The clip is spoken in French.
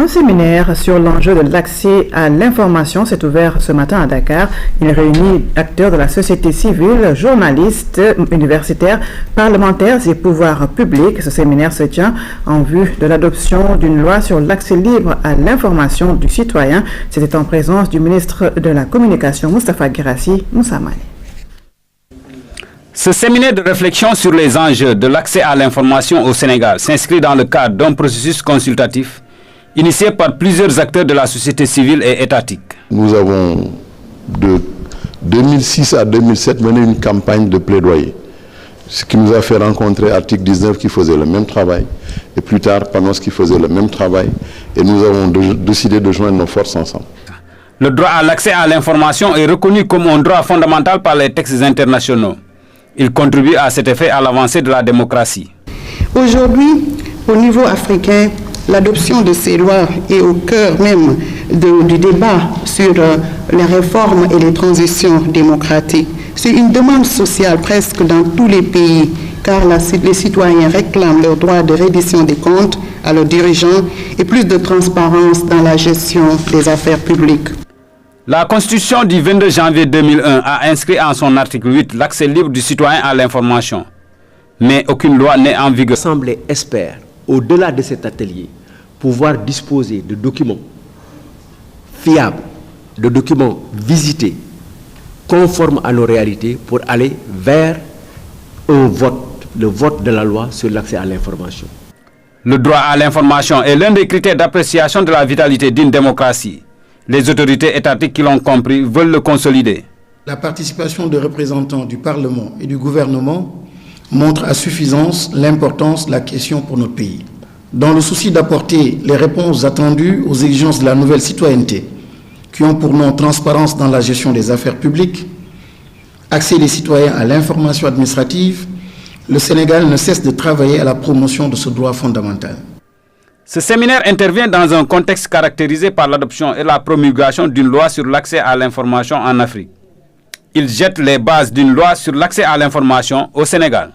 Un séminaire sur l'enjeu de l'accès à l'information s'est ouvert ce matin à Dakar. Il réunit acteurs de la société civile, journalistes, universitaires, parlementaires et pouvoirs publics. Ce séminaire se tient en vue de l'adoption d'une loi sur l'accès libre à l'information du citoyen. C'était en présence du ministre de la Communication, Moustapha Guirassy Moussamane. Ce séminaire de réflexion sur les enjeux de l'accès à l'information au Sénégal s'inscrit dans le cadre d'un processus consultatif initié par plusieurs acteurs de la société civile et étatique. Nous avons de 2006 à 2007 mené une campagne de plaidoyer, ce qui nous a fait rencontrer Article 19 qui faisait le même travail, et plus tard Panos qui faisait le même travail, et nous avons décidé de joindre nos forces ensemble. Le droit à l'accès à l'information est reconnu comme un droit fondamental par les textes internationaux. Il contribue à cet effet à l'avancée de la démocratie. Aujourd'hui, au niveau africain, l'adoption de ces lois est au cœur même du débat sur les réformes et les transitions démocratiques. C'est une demande sociale presque dans tous les pays, car les citoyens réclament leur droit de reddition des comptes à leurs dirigeants et plus de transparence dans la gestion des affaires publiques. La Constitution du 22 janvier 2001 a inscrit en son article 8 l'accès libre du citoyen à l'information. Mais aucune loi n'est en vigueur. L'Assemblée espère, au-delà de cet atelier, pouvoir disposer de documents fiables, de documents visités, conformes à nos réalités pour aller vers un vote, le vote de la loi sur l'accès à l'information. Le droit à l'information est l'un des critères d'appréciation de la vitalité d'une démocratie. Les autorités étatiques qui l'ont compris veulent le consolider. La participation des représentants du Parlement et du gouvernement montre à suffisance l'importance de la question pour notre pays. Dans le souci d'apporter les réponses attendues aux exigences de la nouvelle citoyenneté, qui ont pour nom transparence dans la gestion des affaires publiques, accès des citoyens à l'information administrative, le Sénégal ne cesse de travailler à la promotion de ce droit fondamental. Ce séminaire intervient dans un contexte caractérisé par l'adoption et la promulgation d'une loi sur l'accès à l'information en Afrique. Il jette les bases d'une loi sur l'accès à l'information au Sénégal.